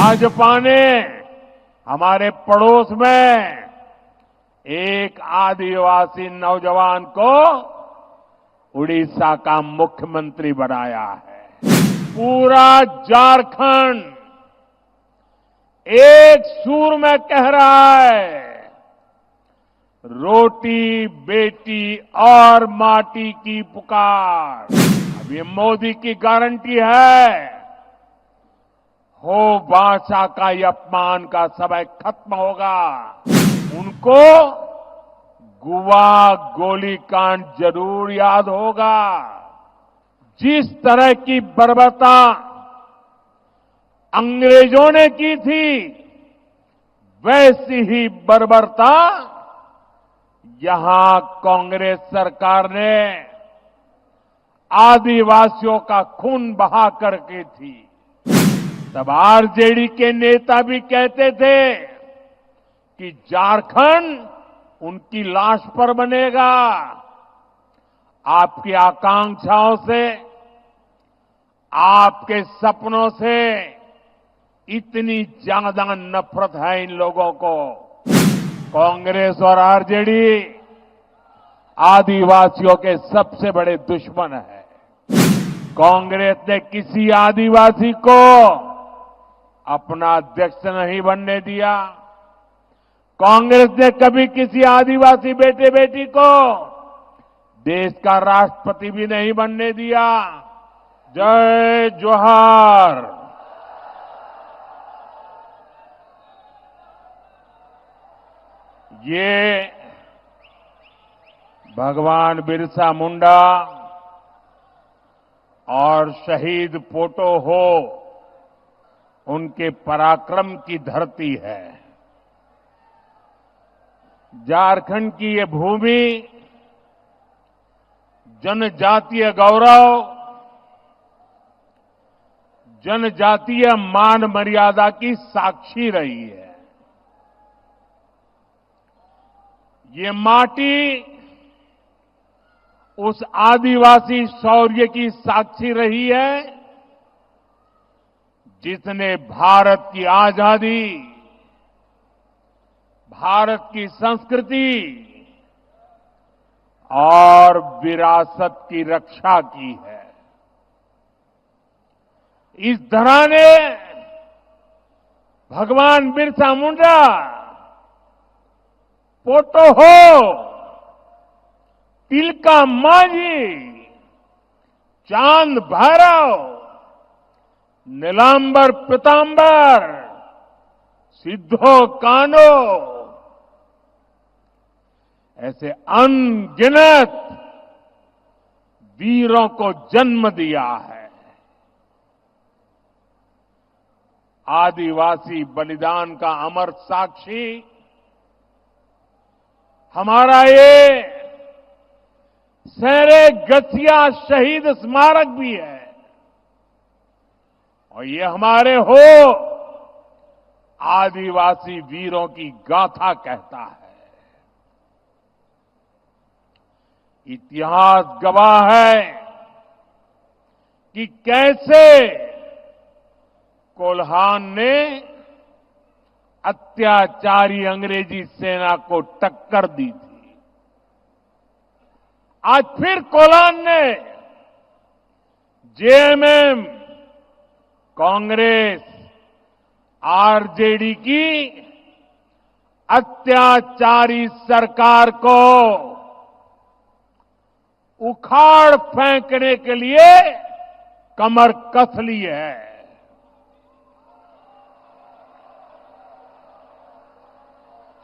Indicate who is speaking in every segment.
Speaker 1: भाजपा ने हमारे पड़ोस में एक आदिवासी नौजवान को उड़ीसा का मुख्यमंत्री बनाया है। पूरा झारखंड एक सुर में कह रहा है, रोटी बेटी और माटी की पुकार। अब ये मोदी की गारंटी है, हो भाषा का ये अपमान का समय खत्म होगा। उनको गुवा गोलीकांड जरूर याद होगा। जिस तरह की बर्बरता अंग्रेजों ने की थी, वैसी ही बर्बरता यहां कांग्रेस सरकार ने आदिवासियों का खून बहा करके थी। तब आरजेडी के नेता भी कहते थे कि झारखंड उनकी लाश पर बनेगा। आपकी आकांक्षाओं से, आपके सपनों से इतनी ज्यादा नफरत है इन लोगों को। कांग्रेस और आरजेडी आदिवासियों के सबसे बड़े दुश्मन है। कांग्रेस ने किसी आदिवासी को अपना अध्यक्ष नहीं बनने दिया। कांग्रेस ने कभी किसी आदिवासी बेटे बेटी को देश का राष्ट्रपति भी नहीं बनने दिया। जय जोहार। ये भगवान बिरसा मुंडा और शहीद पोटो हो, उनके पराक्रम की धरती है। झारखंड की ये भूमि जनजातीय गौरव, जनजातीय मान मर्यादा की साक्षी रही है। ये माटी उस आदिवासी शौर्य की साक्षी रही है जिसने भारत की आजादी, भारत की संस्कृति और विरासत की रक्षा की है। इस धरा ने भगवान बिरसा मुंडा, पोटो हो, तिलका मांझी, चांद भैरव, नीलांबर पीतांबर, सिद्धो कान्हो, ऐसे अनगिनत वीरों को जन्म दिया है। आदिवासी बलिदान का अमर साक्षी हमारा ये शेरे गसिया शहीद स्मारक भी है। और ये हमारे हो आदिवासी वीरों की गाथा कहता है। इतिहास गवाह है कि कैसे कोल्हान ने अत्याचारी अंग्रेजी सेना को टक्कर दी थी। आज फिर कोल्हान ने जेएमएम, कांग्रेस, आरजेडी की अत्याचारी सरकार को उखाड़ फेंकने के लिए कमर कस ली है।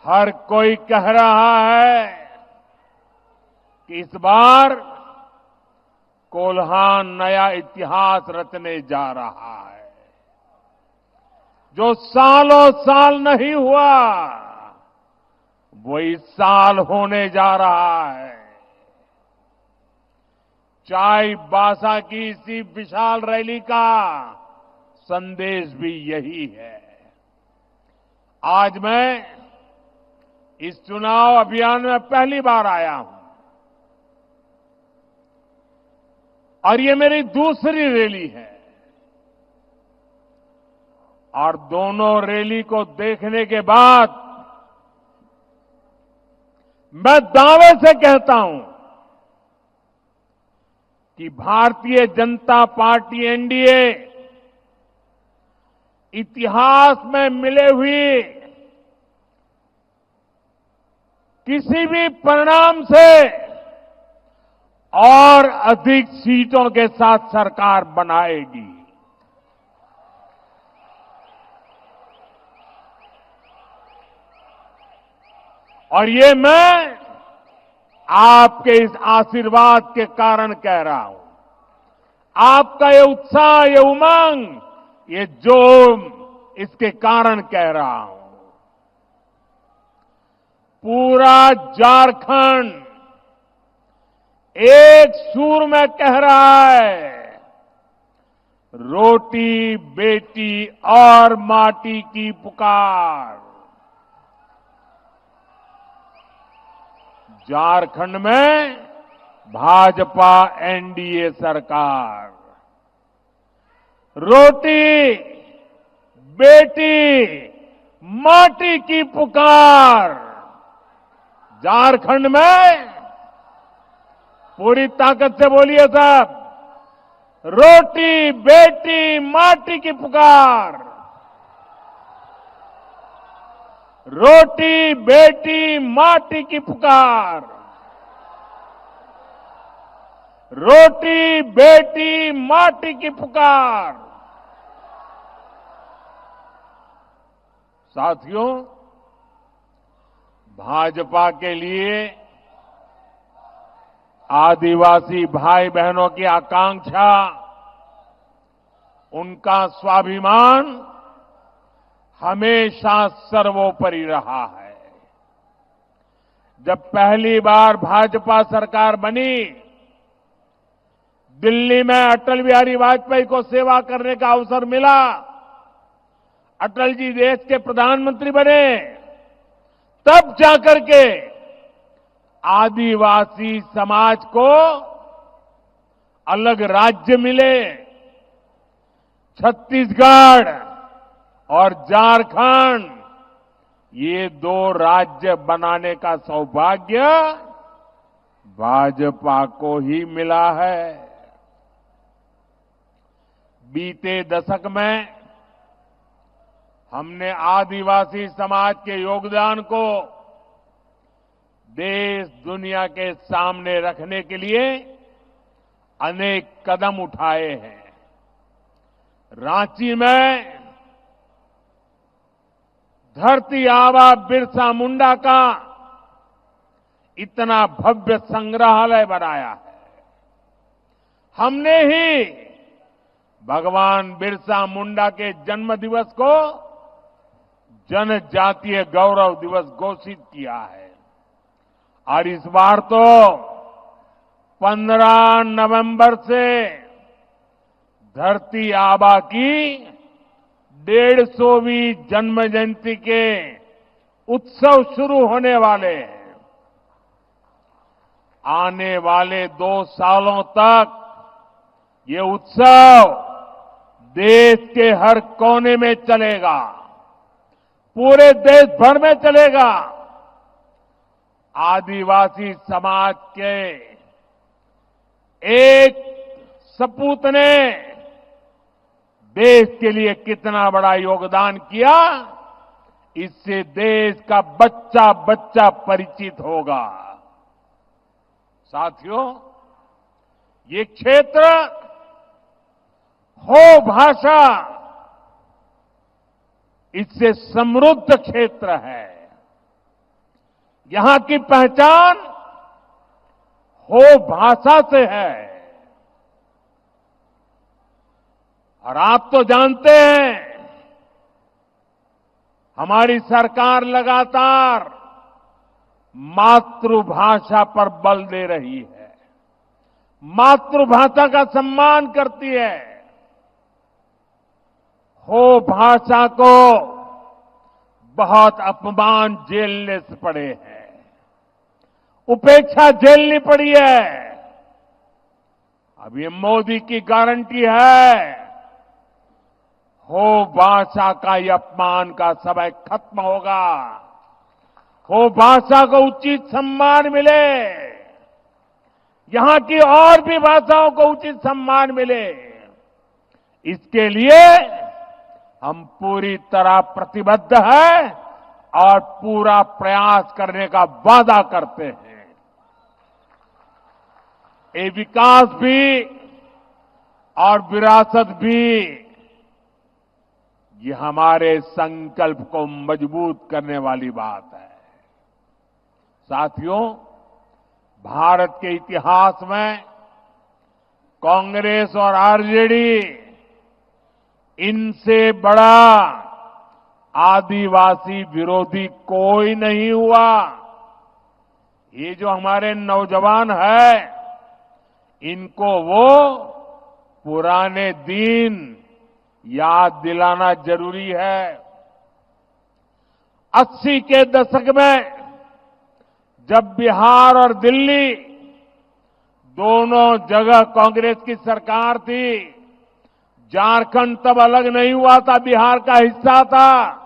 Speaker 1: हर कोई कह रहा है कि इस बार कोल्हान नया इतिहास रचने जा रहा है। जो सालों साल नहीं हुआ, वो इस साल होने जा रहा है। चाईबासा की इसी विशाल रैली का संदेश भी यही है। आज मैं इस चुनाव अभियान में पहली बार आया हूं और ये मेरी दूसरी रैली है। और दोनों रैली को देखने के बाद मैं दावे से कहता हूं कि भारतीय जनता पार्टी एनडीए इतिहास में मिले हुए किसी भी परिणाम से और अधिक सीटों के साथ सरकार बनाएगी। और ये मैं आपके इस आशीर्वाद के कारण कह रहा हूं। आपका ये उत्साह, ये उमंग, ये जोम, इसके कारण कह रहा हूं। पूरा झारखंड एक सुर में कह रहा है, रोटी बेटी और माटी की पुकार। झारखंड में भाजपा एनडीए सरकार, रोटी बेटी माटी की पुकार। झारखंड में पूरी ताकत से बोलिए साहब, रोटी बेटी माटी की पुकार। रोटी बेटी माटी की पुकार। रोटी बेटी माटी की पुकार। साथियों, भाजपा के लिए आदिवासी भाई बहनों की आकांक्षा, उनका स्वाभिमान हमेशा सर्वोपरि रहा है। जब पहली बार भाजपा सरकार बनी, दिल्ली में अटल बिहारी वाजपेयी को सेवा करने का अवसर मिला। अटल जी देश के प्रधानमंत्री बने, तब जाकर के आदिवासी समाज को अलग राज्य मिले। छत्तीसगढ़ और झारखंड, ये दो राज्य बनाने का सौभाग्य भाजपा को ही मिला है। बीते दशक में हमने आदिवासी समाज के योगदान को देश दुनिया के सामने रखने के लिए अनेक कदम उठाए हैं। रांची में धरती आबा बिरसा मुंडा का इतना भव्य संग्रहालय बनाया है। हमने ही भगवान बिरसा मुंडा के जन्म दिवस को जनजातीय गौरव दिवस घोषित किया है। और इस बार तो 15 नवंबर से धरती आबा की 150वीं जन्म जयंती के उत्सव शुरू होने वाले हैं। आने वाले 2 सालों तक ये उत्सव देश के हर कोने में चलेगा, पूरे देश भर में चलेगा। आदिवासी समाज के एक सपूत ने देश के लिए कितना बड़ा योगदान किया, इससे देश का बच्चा बच्चा परिचित होगा। साथियों, ये क्षेत्र हो भाषा, इससे समृद्ध क्षेत्र है। यहां की पहचान हो भाषा से है। और आप तो जानते हैं, हमारी सरकार लगातार मातृभाषा पर बल दे रही है, मातृभाषा का सम्मान करती है। हो भाषा को बहुत अपमान झेलने से पड़े हैं, उपेक्षा झेलनी पड़ी है। अब ये मोदी की गारंटी है, हो भाषा का ये अपमान का समय खत्म होगा, हो भाषा को उचित सम्मान मिले, यहां की और भी भाषाओं को उचित सम्मान मिले, इसके लिए हम पूरी तरह प्रतिबद्ध हैं और पूरा प्रयास करने का वादा करते हैं। ये विकास भी और विरासत भी, ये हमारे संकल्प को मजबूत करने वाली बात है। साथियों, भारत के इतिहास में कांग्रेस और आरजेडी, इनसे बड़ा आदिवासी विरोधी कोई नहीं हुआ। ये जो हमारे नौजवान हैं, इनको वो पुराने दिन याद दिलाना जरूरी है। 80 के दशक में जब बिहार और दिल्ली दोनों जगह कांग्रेस की सरकार थी, झारखंड तब अलग नहीं हुआ था, बिहार का हिस्सा था।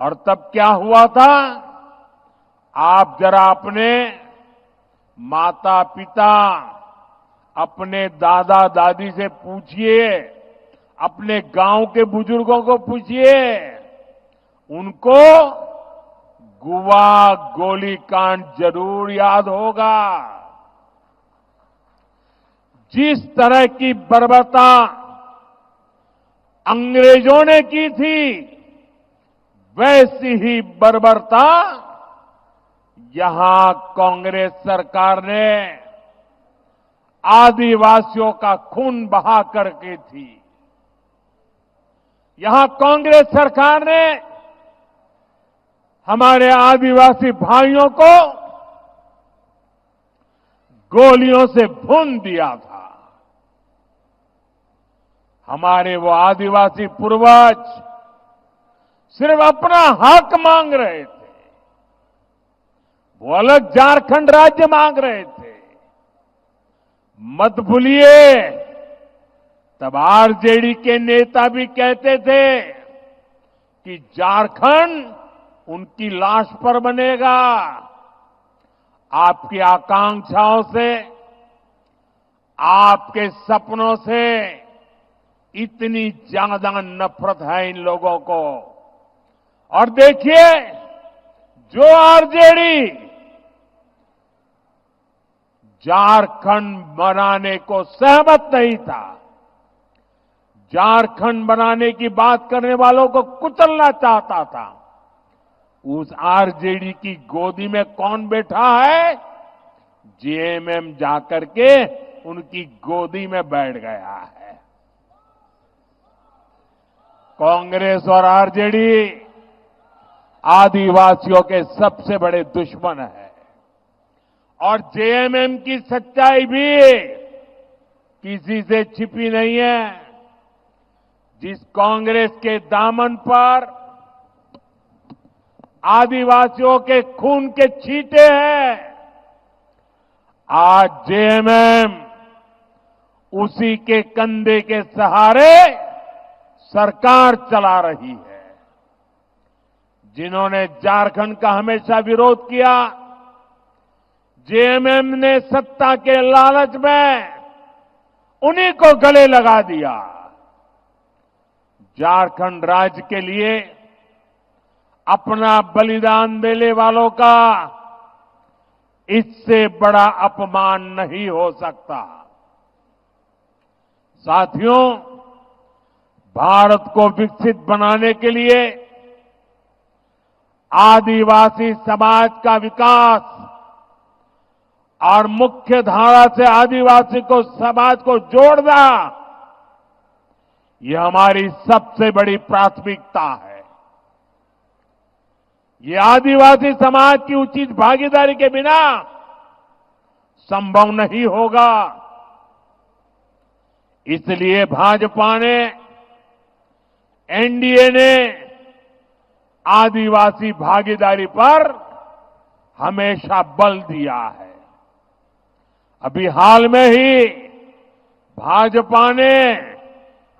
Speaker 1: और तब क्या हुआ था, आप जरा अपने माता पिता, अपने दादा दादी से पूछिए, अपने गांव के बुजुर्गों को पूछिए, उनको गुवा गोलीकांड जरूर याद होगा। जिस तरह की बर्बरता अंग्रेजों ने की थी, वैसी ही बर्बरता यहां कांग्रेस सरकार ने आदिवासियों का खून बहा करके थी। यहां कांग्रेस सरकार ने हमारे आदिवासी भाइयों को गोलियों से भून दिया था। हमारे वो आदिवासी पूर्वज सिर्फ अपना हक मांग रहे थे, वो अलग झारखंड राज्य मांग रहे थे। मत भूलिए, तब आरजेडी के नेता भी कहते थे कि झारखंड उनकी लाश पर बनेगा। आपकी आकांक्षाओं से, आपके सपनों से इतनी ज्यादा नफरत है इन लोगों को। और देखिए, जो आरजेडी झारखंड बनाने को सहमत नहीं था, झारखंड बनाने की बात करने वालों को कुचलना चाहता था, उस आरजेडी की गोदी में कौन बैठा है? जेएमएम जाकर के उनकी गोदी में बैठ गया है। कांग्रेस और आरजेडी आदिवासियों के सबसे बड़े दुश्मन है। और जेएमएम की सच्चाई भी किसी से छिपी नहीं है। जिस कांग्रेस के दामन पर आदिवासियों के खून के छींटे हैं, आज जेएमएम उसी के कंधे के सहारे सरकार चला रही है। जिन्होंने झारखंड का हमेशा विरोध किया, जेएमएम ने सत्ता के लालच में उन्हीं को गले लगा दिया। झारखंड राज्य के लिए अपना बलिदान देने वालों का इससे बड़ा अपमान नहीं हो सकता। साथियों, भारत को विकसित बनाने के लिए आदिवासी समाज का विकास और मुख्य धारा से आदिवासी को समाज को जोड़ना, ये हमारी सबसे बड़ी प्राथमिकता है। ये आदिवासी समाज की उचित भागीदारी के बिना संभव नहीं होगा। इसलिए भाजपा ने, एनडीए ने आदिवासी भागीदारी पर हमेशा बल दिया है। अभी हाल में ही भाजपा ने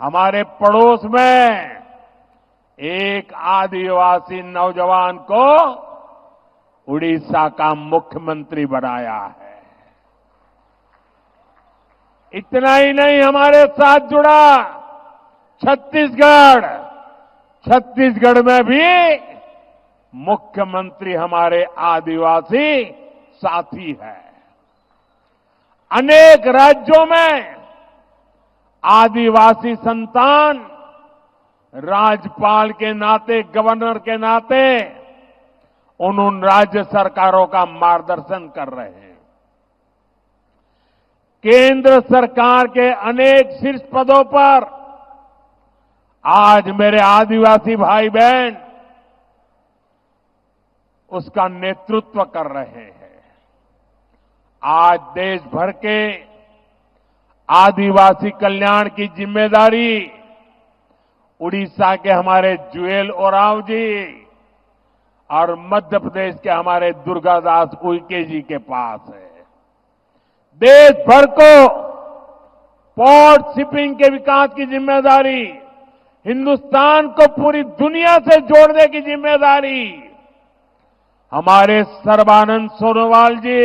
Speaker 1: हमारे पड़ोस में एक आदिवासी नौजवान को उड़ीसा का मुख्यमंत्री बनाया है। इतना ही नहीं, हमारे साथ जुड़ा छत्तीसगढ़। छत्तीसगढ़ में भी मुख्यमंत्री हमारे आदिवासी साथी है। अनेक राज्यों में आदिवासी संतान राज्यपाल के नाते, गवर्नर के नाते उन राज्य सरकारों का मार्गदर्शन कर रहे हैं। केंद्र सरकार के अनेक शीर्ष पदों पर आज मेरे आदिवासी भाई बहन उसका नेतृत्व कर रहे हैं। आज देश भर के आदिवासी कल्याण की जिम्मेदारी उड़ीसा के हमारे जुएल ओरांव जी और मध्य प्रदेश के हमारे दुर्गादास उइके जी के पास है। देश भर को पोर्ट शिपिंग के विकास की जिम्मेदारी, हिंदुस्तान को पूरी दुनिया से जोड़ने की जिम्मेदारी हमारे सर्बानंद सोनोवाल जी,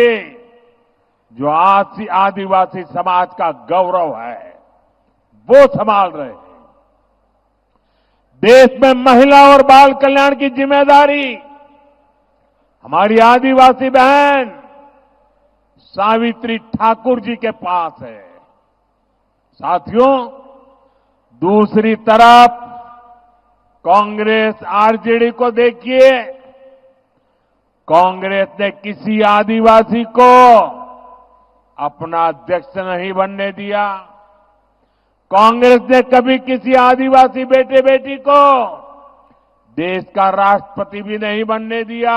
Speaker 1: जो आदिवासी समाज का गौरव है, वो संभाल रहे हैं। देश में महिला और बाल कल्याण की जिम्मेदारी हमारी आदिवासी बहन सावित्री ठाकुर जी के पास है। साथियों, दूसरी तरफ कांग्रेस आरजेडी को देखिए। कांग्रेस ने किसी आदिवासी को अपना अध्यक्ष नहीं बनने दिया। कांग्रेस ने कभी किसी आदिवासी बेटे बेटी को देश का राष्ट्रपति भी नहीं बनने दिया।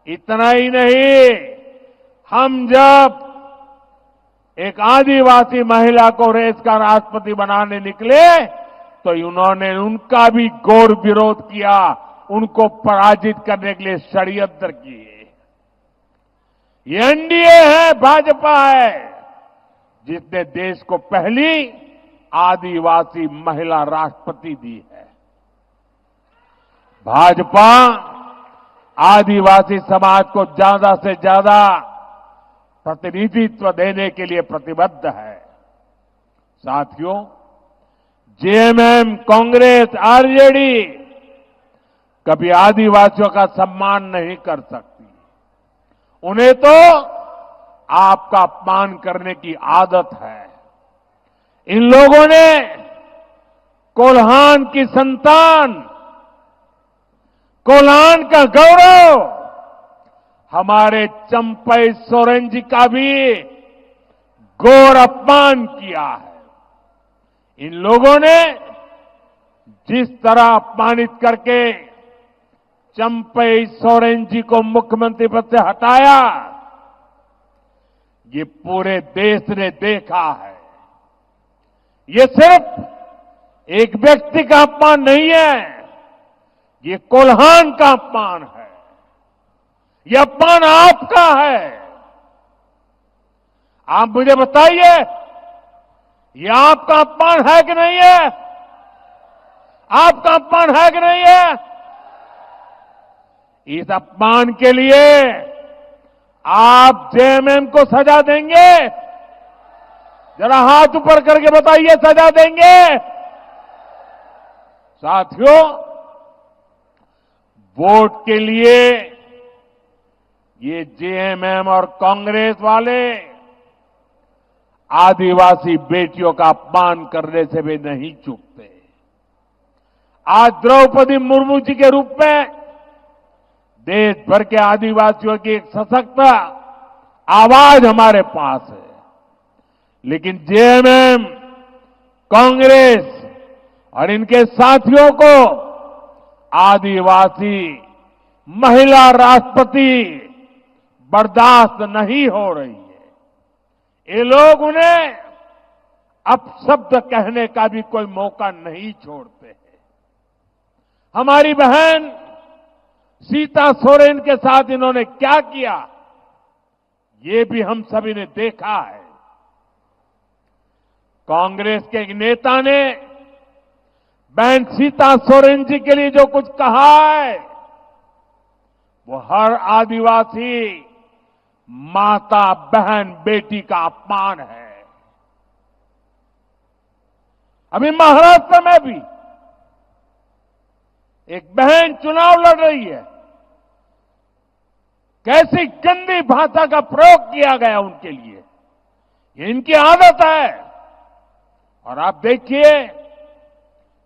Speaker 1: इतना ही नहीं, हम जब एक आदिवासी महिला को देश का राष्ट्रपति बनाने निकले तो उन्होंने उनका भी घोर विरोध किया, उनको पराजित करने के लिए षड्यंत्र किए। ये एनडीए है, भाजपा है, जिसने देश को पहली आदिवासी महिला राष्ट्रपति दी है। भाजपा आदिवासी समाज को ज्यादा से ज्यादा प्रतिनिधित्व देने के लिए प्रतिबद्ध है। साथियों, जेएमएम, कांग्रेस, आरजेडी कभी आदिवासियों का सम्मान नहीं कर सकती। उन्हें तो आपका अपमान करने की आदत है। इन लोगों ने कोल्हान की संतान, कोल्हान का गौरव हमारे चंपई सोरेन जी का भी घोर अपमान किया है। इन लोगों ने जिस तरह अपमानित करके चंपई सोरेन जी को मुख्यमंत्री पद से हटाया, ये पूरे देश ने देखा है। ये सिर्फ एक व्यक्ति का अपमान नहीं है, ये कोल्हान का अपमान है। ये अपमान आपका है। आप मुझे बताइए, ये आपका अपमान है कि नहीं है? आपका अपमान है कि नहीं है? इस अपमान के लिए आप जेएमएम को सजा देंगे? जरा हाथ ऊपर करके बताइए, सजा देंगे? साथियों, वोट के लिए ये जेएमएम और कांग्रेस वाले आदिवासी बेटियों का अपमान करने से भी नहीं चूकते। आज द्रौपदी मुर्मू जी के रूप में देश भर के आदिवासियों की एक सशक्त आवाज हमारे पास है। लेकिन जेएमएम, कांग्रेस और इनके साथियों को आदिवासी महिला राष्ट्रपति बर्दाश्त नहीं हो रही है। ये लोग उन्हें अपशब्द कहने का भी कोई मौका नहीं छोड़ते हैं। हमारी बहन सीता सोरेन के साथ इन्होंने क्या किया, ये भी हम सभी ने देखा है। कांग्रेस के एक नेता ने बहन सीता सोरेन जी के लिए जो कुछ कहा है, वो हर आदिवासी माता, बहन, बेटी का अपमान है। अभी महाराष्ट्र में भी एक बहन चुनाव लड़ रही है। कैसी गंदी भाषा का प्रयोग किया गया उनके लिए, ये इनकी आदत है। और आप देखिए,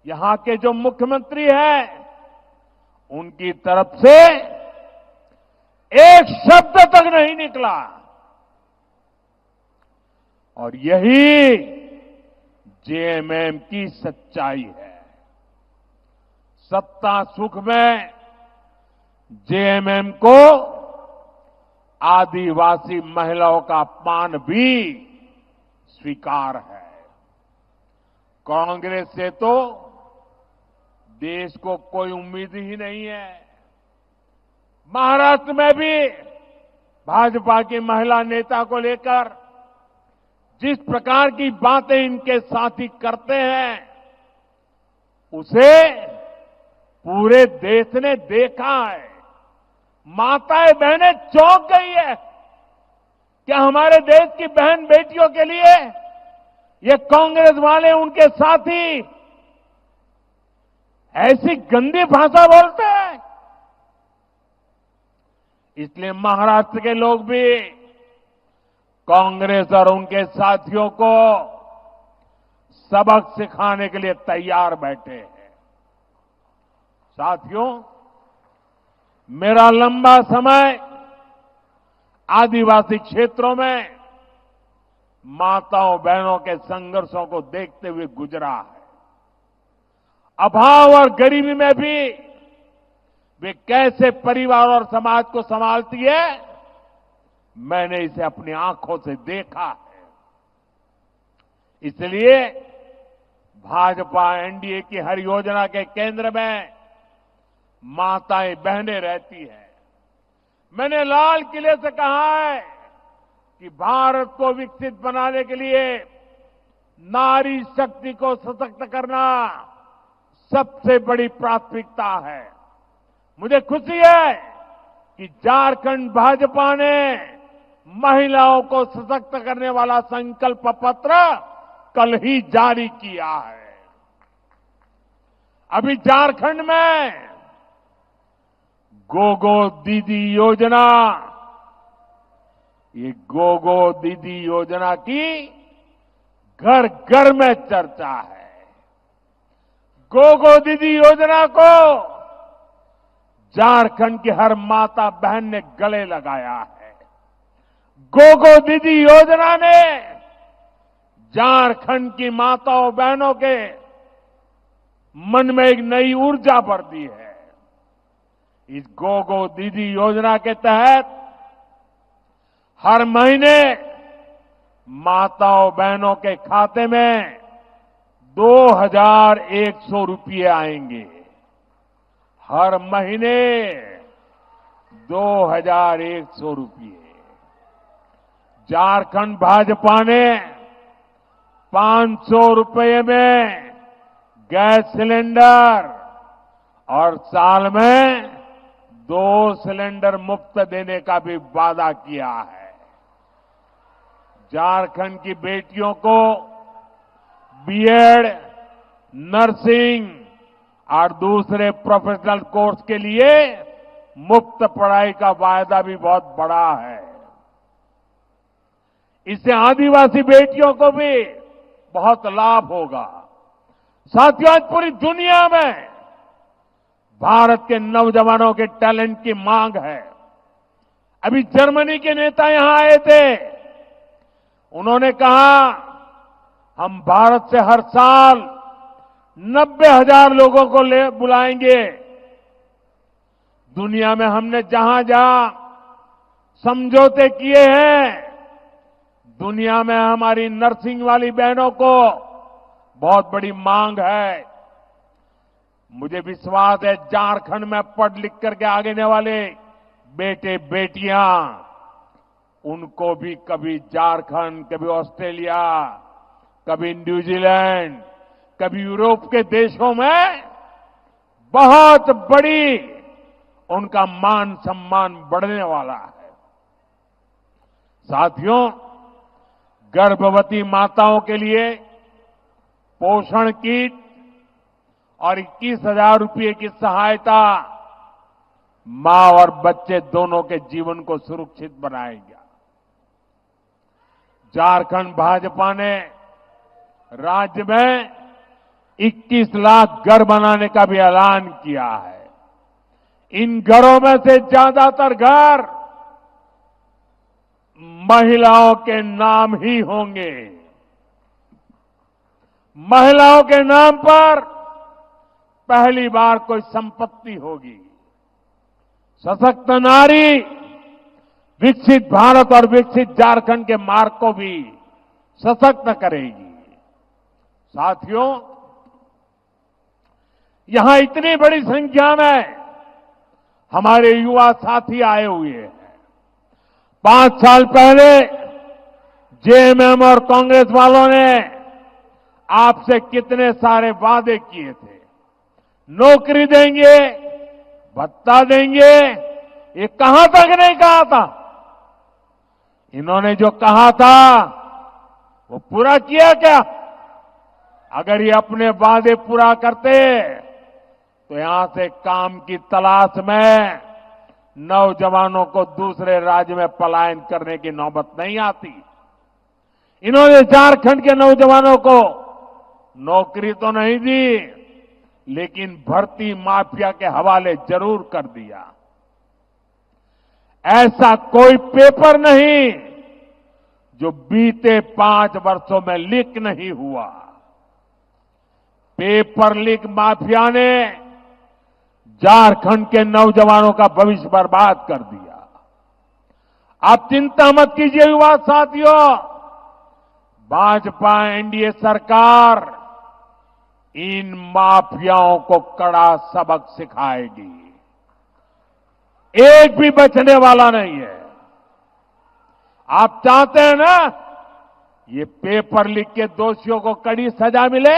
Speaker 1: यहां के जो मुख्यमंत्री हैं, उनकी तरफ से एक शब्द तक नहीं निकला। और यही जेएमएम की सच्चाई है। सत्ता सुख में जेएमएम को आदिवासी महिलाओं का अपमान भी स्वीकार है। कांग्रेस से तो देश को कोई उम्मीद ही नहीं है। महाराष्ट्र में भी भाजपा की महिला नेता को लेकर जिस प्रकार की बातें इनके साथी करते हैं, उसे पूरे देश ने देखा है। माताएं बहनें चौंक गई है। क्या हमारे देश की बहन बेटियों के लिए ये कांग्रेस वाले, उनके साथी ऐसी गंदी भाषा बोलते हैं? इसलिए महाराष्ट्र के लोग भी कांग्रेस और उनके साथियों को सबक सिखाने के लिए तैयार बैठे हैं। साथियों, मेरा लंबा समय आदिवासी क्षेत्रों में माताओं बहनों के संघर्षों को देखते हुए गुजरा है। अभाव और गरीबी में भी वे कैसे परिवार और समाज को संभालती है, मैंने इसे अपनी आंखों से देखा है। इसलिए भाजपा एनडीए की हर योजना के केंद्र में माताएं बहनें रहती हैं। मैंने लाल किले से कहा है कि भारत को विकसित बनाने के लिए नारी शक्ति को सशक्त करना सबसे बड़ी प्राथमिकता है। मुझे खुशी है कि झारखंड भाजपा ने महिलाओं को सशक्त करने वाला संकल्प पत्र कल ही जारी किया है। अभी झारखंड में गोगो दीदी योजना, ये गोगो दीदी योजना की घर घर में चर्चा है। गोगो दीदी योजना को झारखंड की हर माता बहन ने गले लगाया है। गोगो दीदी योजना ने झारखंड की माताओं बहनों के मन में एक नई ऊर्जा भर दी है। इस गोगो दीदी योजना के तहत हर महीने माताओं बहनों के खाते में 2100 रुपये आएंगे। हर महीने 2100 रुपये। झारखंड भाजपा ने 500 रुपये में गैस सिलेंडर और साल में 2 सिलेंडर मुफ्त देने का भी वादा किया है। झारखंड की बेटियों को बीएड, नर्सिंग और दूसरे प्रोफेशनल कोर्स के लिए मुफ्त पढ़ाई का वायदा भी बहुत बड़ा है। इससे आदिवासी बेटियों को भी बहुत लाभ होगा। साथियों, आज पूरी दुनिया में भारत के नौजवानों के टैलेंट की मांग है। अभी जर्मनी के नेता यहां आए थे। उन्होंने कहा, हम भारत से हर साल 90,000 लोगों को बुलाएंगे। दुनिया में हमने जहां जहां समझौते किए हैं, दुनिया में हमारी नर्सिंग वाली बहनों को बहुत बड़ी मांग है। मुझे विश्वास है झारखंड में पढ़ लिख करके आगे आने वाले बेटे बेटियां, उनको भी कभी झारखंड, कभी ऑस्ट्रेलिया, कभी न्यूजीलैंड, कभी यूरोप के देशों में बहुत बड़ी उनका मान सम्मान बढ़ने वाला है। साथियों, गर्भवती माताओं के लिए पोषण किट और 21,000 रुपये की सहायता मां और बच्चे दोनों के जीवन को सुरक्षित बनाएगा। झारखंड भाजपा ने राज्य में 21 लाख घर बनाने का भी ऐलान किया है। इन घरों में से ज्यादातर घर महिलाओं के नाम ही होंगे। महिलाओं के नाम पर पहली बार कोई संपत्ति होगी। सशक्त नारी विकसित भारत और विकसित झारखंड के मार्ग को भी सशक्त करेगी। साथियों, यहां इतनी बड़ी संख्या में हमारे युवा साथी आए हुए हैं। 5 साल पहले जेएमएम और कांग्रेस वालों ने आपसे कितने सारे वादे किए थे। नौकरी देंगे, भत्ता देंगे, ये कहां तक नहीं कहा था। इन्होंने जो कहा था वो पूरा किया क्या? अगर ये अपने वादे पूरा करते तो यहां से काम की तलाश में नौजवानों को दूसरे राज्य में पलायन करने की नौबत नहीं आती। इन्होंने झारखंड के नौजवानों को नौकरी तो नहीं दी, लेकिन भर्ती माफिया के हवाले जरूर कर दिया। ऐसा कोई पेपर नहीं जो बीते 5 वर्षों में लीक नहीं हुआ। पेपर लीक माफिया ने झारखंड के नौजवानों का भविष्य बर्बाद कर दिया। आप चिंता मत कीजिए युवा साथियों, भाजपा एनडीए सरकार इन माफियाओं को कड़ा सबक सिखाएगी। एक भी बचने वाला नहीं है। आप चाहते हैं ना ये पेपर लीक के दोषियों को कड़ी सजा मिले?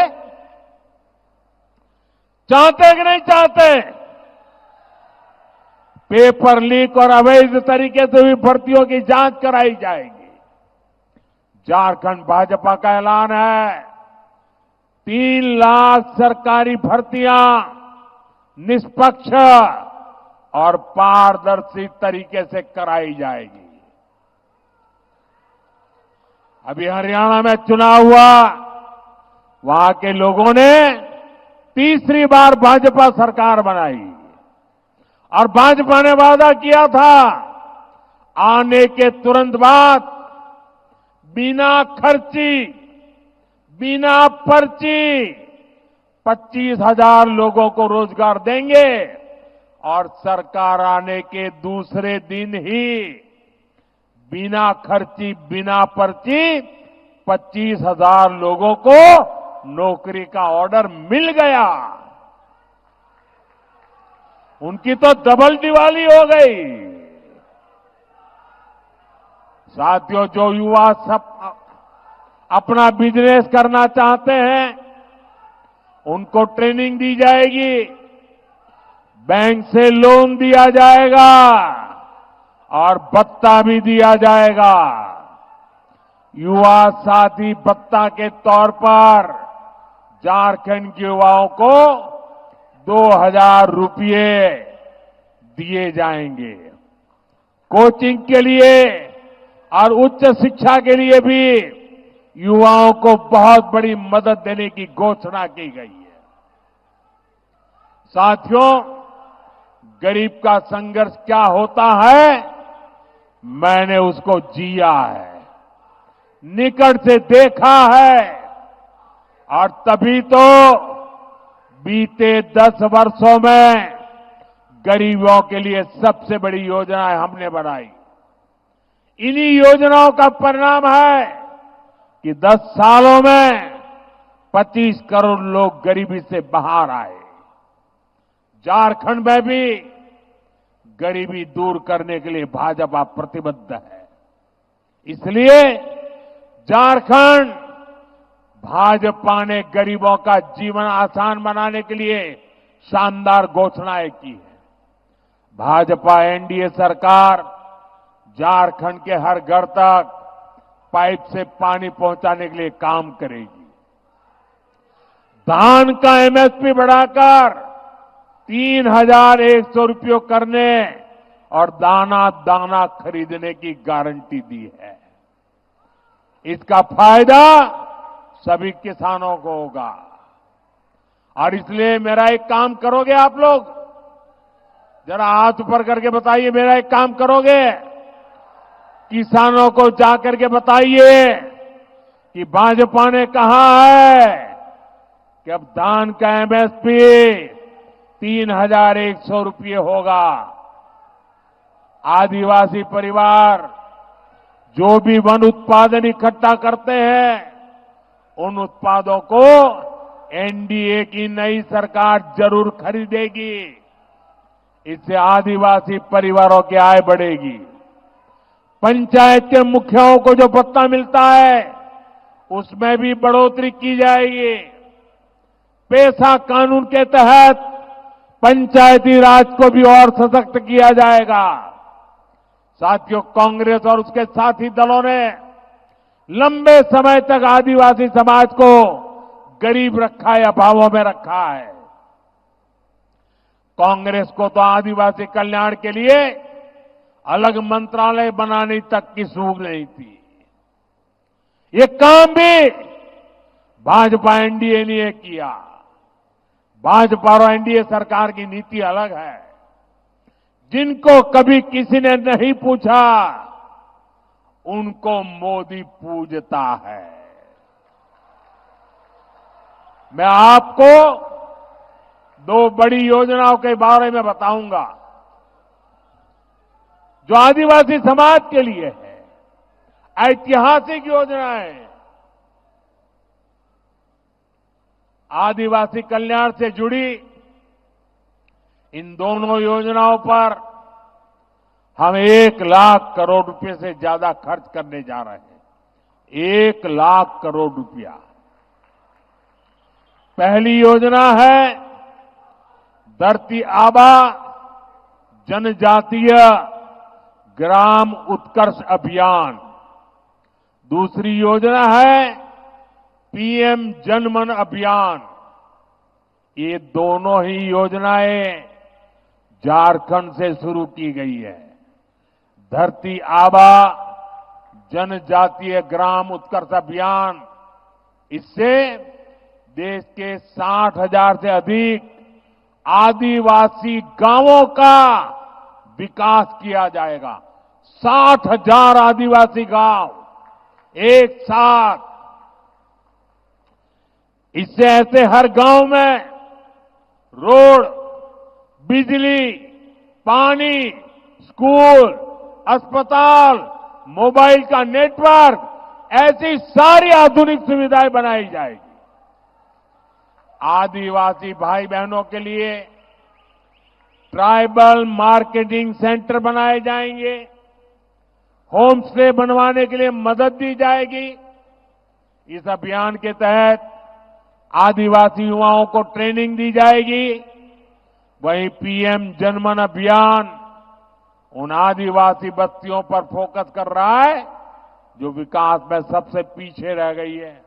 Speaker 1: चाहते कि नहीं चाहते? पेपर लीक और अवैध तरीके से हुई भर्तियों की जांच कराई जाएगी। झारखंड भाजपा का ऐलान है 3 लाख सरकारी भर्तियां निष्पक्ष और पारदर्शी तरीके से कराई जाएगी। अभी हरियाणा में चुनाव हुआ, वहां के लोगों ने तीसरी बार भाजपा सरकार बनाई और भाजपा ने वादा किया था आने के तुरंत बाद बिना खर्ची, बिना पर्ची 25,000 लोगों को रोजगार देंगे और सरकार आने के दूसरे दिन ही बिना खर्ची, बिना पर्ची 25,000 लोगों को नौकरी का ऑर्डर मिल गया। उनकी तो डबल दिवाली हो गई। साथियों, जो युवा सब अपना बिजनेस करना चाहते हैं उनको ट्रेनिंग दी जाएगी, बैंक से लोन दिया जाएगा और भत्ता भी दिया जाएगा। युवा साथी भत्ता के तौर पर झारखंड के युवाओं को 2,000 रुपये दिए जाएंगे। कोचिंग के लिए और उच्च शिक्षा के लिए भी युवाओं को बहुत बड़ी मदद देने की घोषणा की गई है। साथियों, गरीब का संघर्ष क्या होता है मैंने उसको जिया है, निकट से देखा है और तभी तो बीते 10 वर्षों में गरीबों के लिए सबसे बड़ी योजनाएं हमने बनाई। इन्हीं योजनाओं का परिणाम है कि 10 सालों में 25 करोड़ लोग गरीबी से बाहर आए। झारखंड में भी गरीबी दूर करने के लिए भाजपा प्रतिबद्ध है। इसलिए झारखंड भाजपा ने गरीबों का जीवन आसान बनाने के लिए शानदार घोषणाएं की है। भाजपा एनडीए सरकार झारखंड के हर घर तक पाइप से पानी पहुंचाने के लिए काम करेगी। धान का एमएसपी बढ़ाकर 3,100 रुपये करने और दाना दाना खरीदने की गारंटी दी है। इसका फायदा सभी किसानों को होगा। और इसलिए मेरा एक काम करोगे आप लोग, जरा हाथ ऊपर करके बताइए, मेरा एक काम करोगे? किसानों को जाकर के बताइए कि भाजपा ने कहा है कि अब धान का एमएसपी 3,100 रुपये होगा। आदिवासी परिवार जो भी वन उत्पादन इकट्ठा करते हैं, उन उत्पादों को एनडीए की नई सरकार जरूर खरीदेगी। इससे आदिवासी परिवारों की आय बढ़ेगी। पंचायत के मुखियाओं को जो भत्ता मिलता है, उसमें भी बढ़ोतरी की जाएगी। पेशा कानून के तहत पंचायती राज को भी और सशक्त किया जाएगा। साथियों, कांग्रेस और उसके साथी दलों ने लंबे समय तक आदिवासी समाज को गरीब रखा है, अभावों में रखा है। कांग्रेस को तो आदिवासी कल्याण के लिए अलग मंत्रालय बनाने तक की सूझ नहीं थी। ये काम भी भाजपा एनडीए ने किया। भाजपा और एनडीए सरकार की नीति अलग है। जिनको कभी किसी ने नहीं पूछा, उनको मोदी पूजता है। मैं आपको 2 बड़ी योजनाओं के बारे में बताऊंगा जो आदिवासी समाज के लिए है। ऐतिहासिक योजनाएं। आदिवासी कल्याण से जुड़ी इन दोनों योजनाओं पर हम 1 लाख करोड़ रुपए से ज्यादा खर्च करने जा रहे हैं। 1 लाख करोड़ रुपया। पहली योजना है धरती आबा जनजातीय ग्राम उत्कर्ष अभियान। दूसरी योजना है पीएम जनमन अभियान। ये दोनों ही योजनाएं झारखंड से शुरू की गई है। धरती आबा जनजातीय ग्राम उत्कर्ष अभियान, इससे देश के 60,000 से अधिक आदिवासी गांवों का विकास किया जाएगा। 60,000 आदिवासी गांव एक साथ। इससे ऐसे हर गांव में रोड, बिजली, पानी, स्कूल, अस्पताल, मोबाइल का नेटवर्क, ऐसी सारी आधुनिक सुविधाएं बनाई जाएगी। आदिवासी भाई बहनों के लिए ट्राइबल मार्केटिंग सेंटर बनाए जाएंगे। होम स्टे बनवाने के लिए मदद दी जाएगी। इस अभियान के तहत आदिवासी युवाओं को ट्रेनिंग दी जाएगी। वहीं पीएम जनमन अभियान उन आदिवासी बस्तियों पर फोकस कर रहा है जो विकास में सबसे पीछे रह गई है।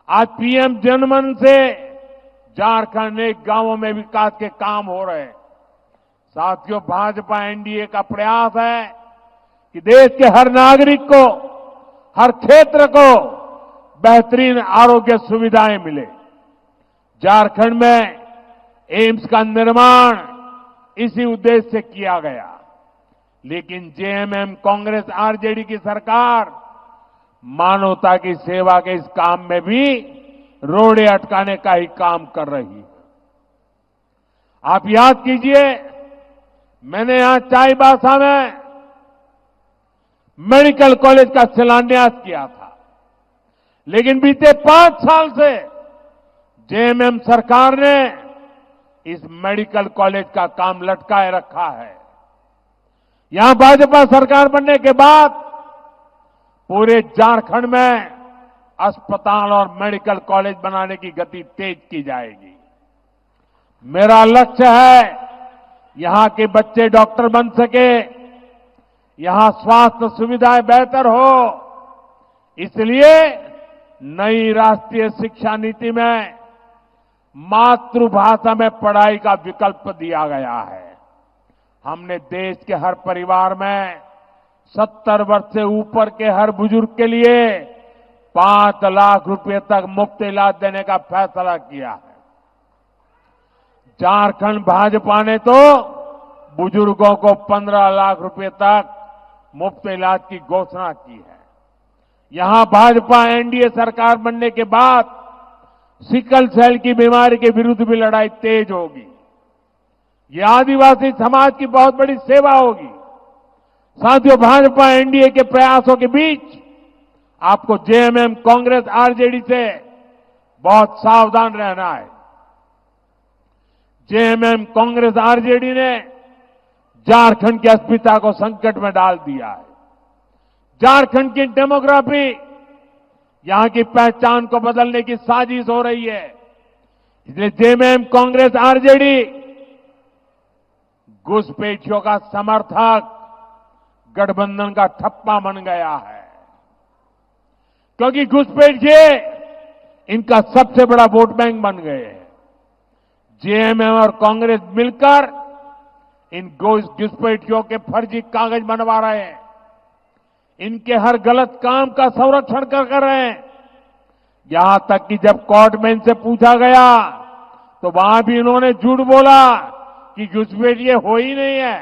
Speaker 1: आज पीएम जनमन से झारखंड के गांवों में विकास के काम हो रहे हैं। साथियों, भाजपा एनडीए का प्रयास है कि देश के हर नागरिक को, हर क्षेत्र को बेहतरीन आरोग्य सुविधाएं मिले। झारखंड में एम्स का निर्माण इसी उद्देश्य से किया गया। लेकिन जेएमएम कांग्रेस आरजेडी की सरकार मानवता की सेवा के इस काम में भी रोड़े अटकाने का ही काम कर रही है। आप याद कीजिए, मैंने यहां चाईबासा में मेडिकल कॉलेज का शिलान्यास किया था। लेकिन बीते 5 साल से जेएमएम सरकार ने इस मेडिकल कॉलेज का काम लटकाए रखा है। यहां भाजपा सरकार बनने के बाद पूरे झारखंड में अस्पताल और मेडिकल कॉलेज बनाने की गति तेज की जाएगी। मेरा लक्ष्य है यहां के बच्चे डॉक्टर बन सके, यहां स्वास्थ्य सुविधाएं बेहतर हो। इसलिए नई राष्ट्रीय शिक्षा नीति में मातृभाषा में पढ़ाई का विकल्प दिया गया है। हमने देश के हर परिवार में 70 वर्ष से ऊपर के हर बुजुर्ग के लिए 5 लाख रुपए तक मुफ्त इलाज देने का फैसला किया है। झारखंड भाजपा ने तो बुजुर्गों को 15 लाख रुपए तक मुफ्त इलाज की घोषणा की है। यहां भाजपा एनडीए सरकार बनने के बाद सिकल सेल की बीमारी के विरुद्ध भी लड़ाई तेज होगी। ये आदिवासी समाज की बहुत बड़ी सेवा होगी। साथियों, भाजपा एनडीए के प्रयासों के बीच आपको जेएमएम, कांग्रेस, आरजेडी से बहुत सावधान रहना है। जेएमएम, कांग्रेस, आरजेडी ने झारखंड की अस्मिता को संकट में डाल दिया है। झारखंड की डेमोग्राफी, यहां की पहचान को बदलने की साजिश हो रही है। इसलिए जेएमएम, कांग्रेस, आरजेडी घुसपैठियों का समर्थक गठबंधन का ठप्पा बन गया है, क्योंकि घुसपैठिए इनका सबसे बड़ा वोट बैंक बन गए हैं। जेएमएम और कांग्रेस मिलकर इन घुसपैठियों के फर्जी कागज बनवा रहे हैं, इनके हर गलत काम का संरक्षण कर रहे हैं। यहां तक कि जब कोर्ट में इनसे पूछा गया तो वहां भी इन्होंने झूठ बोला कि घुसपैठिए हो ही नहीं है।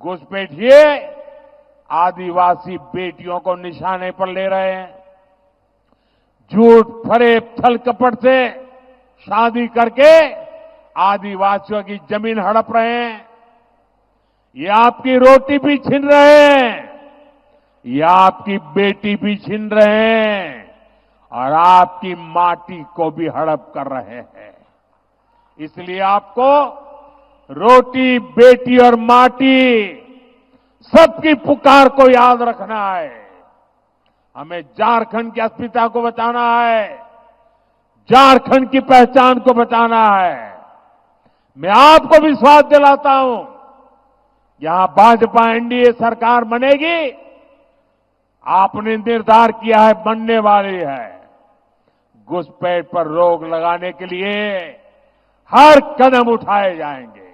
Speaker 1: घुसपैठिए आदिवासी बेटियों को निशाने पर ले रहे हैं। झूठ, फरेब, छल कपट से शादी करके आदिवासियों की जमीन हड़प रहे हैं। ये आपकी रोटी भी छीन रहे हैं, ये आपकी बेटी भी छीन रहे हैं और आपकी माटी को भी हड़प कर रहे हैं। इसलिए आपको रोटी, बेटी और माटी सबकी पुकार को याद रखना है। हमें झारखंड की अस्मिता को बचाना है, झारखंड की पहचान को बचाना है। मैं आपको विश्वास दिलाता हूं, यहां भाजपा एनडीए सरकार बनेगी, आपने निर्धार किया है, बनने वाली है। घुसपैठ पर रोक लगाने के लिए हर कदम उठाए जाएंगे।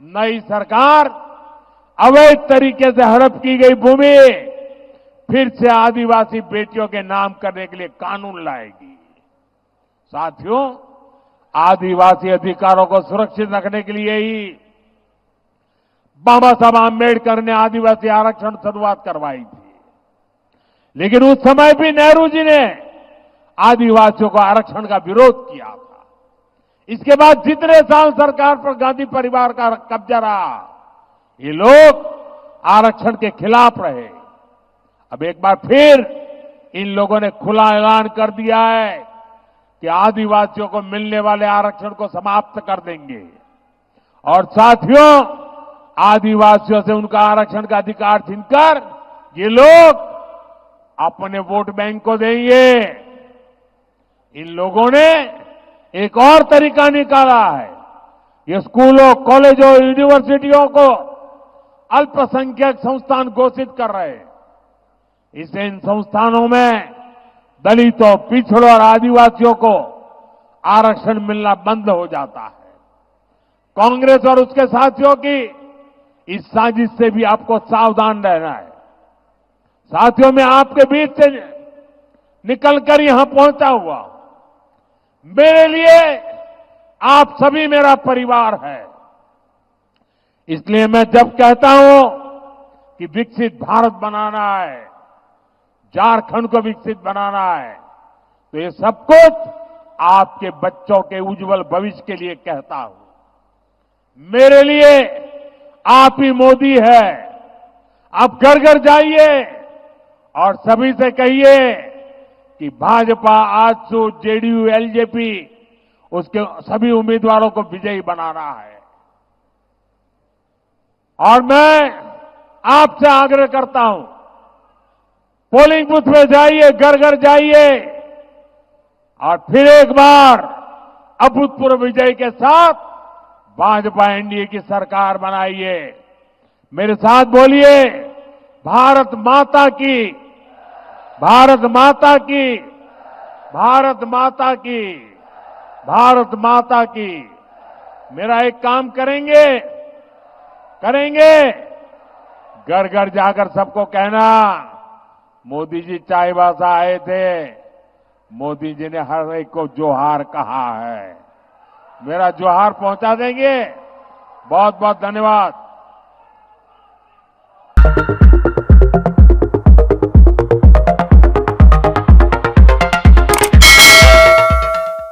Speaker 1: नई सरकार अवैध तरीके से हड़प की गई भूमि फिर से आदिवासी बेटियों के नाम करने के लिए कानून लाएगी। साथियों, आदिवासी अधिकारों को सुरक्षित रखने के लिए ही बाबा साहब आंबेडकर ने आदिवासी आरक्षण शुरुआत करवाई थी। लेकिन उस समय भी नेहरू जी ने आदिवासियों को आरक्षण का विरोध किया था। इसके बाद जितने साल सरकार पर गांधी परिवार का कब्जा रहा, ये लोग आरक्षण के खिलाफ रहे। अब एक बार फिर इन लोगों ने खुला ऐलान कर दिया है कि आदिवासियों को मिलने वाले आरक्षण को समाप्त कर देंगे और साथियों, आदिवासियों से उनका आरक्षण का अधिकार छीनकर ये लोग अपने वोट बैंक को देंगे। इन लोगों ने एक और तरीका निकाला है। ये स्कूलों, कॉलेजों, यूनिवर्सिटियों को अल्पसंख्यक संस्थान घोषित कर रहे हैं। इससे इन संस्थानों में दलितों, पिछड़ों और आदिवासियों को आरक्षण मिलना बंद हो जाता है। कांग्रेस और उसके साथियों की इस साजिश से भी आपको सावधान रहना है। साथियों, मैं आपके बीच से निकलकर यहां पहुंचा हुआ, मेरे लिए आप सभी मेरा परिवार है। इसलिए मैं जब कहता हूं कि विकसित भारत बनाना है, झारखंड को विकसित बनाना है, तो ये सब कुछ आपके बच्चों के उज्जवल भविष्य के लिए कहता हूं। मेरे लिए आप ही मोदी है। आप घर घर जाइए और सभी से कहिए कि भाजपा, आजसू, जेडीयू, एलजेपी, उसके सभी उम्मीदवारों को विजयी बनाना है। और मैं आपसे आग्रह करता हूं, पोलिंग बूथ में जाइए, घर घर जाइए और फिर एक बार अभूतपूर्व विजय के साथ भाजपा एनडीए की सरकार बनाइए। मेरे साथ बोलिए, भारत माता की, भारत माता की, भारत माता की, भारत माता की। मेरा एक काम करेंगे, घर घर जाकर सबको कहना, मोदी जी चाईबासा आए थे, मोदी जी ने हर एक को जोहार कहा है। मेरा जोहार पहुंचा देंगे। बहुत बहुत धन्यवाद।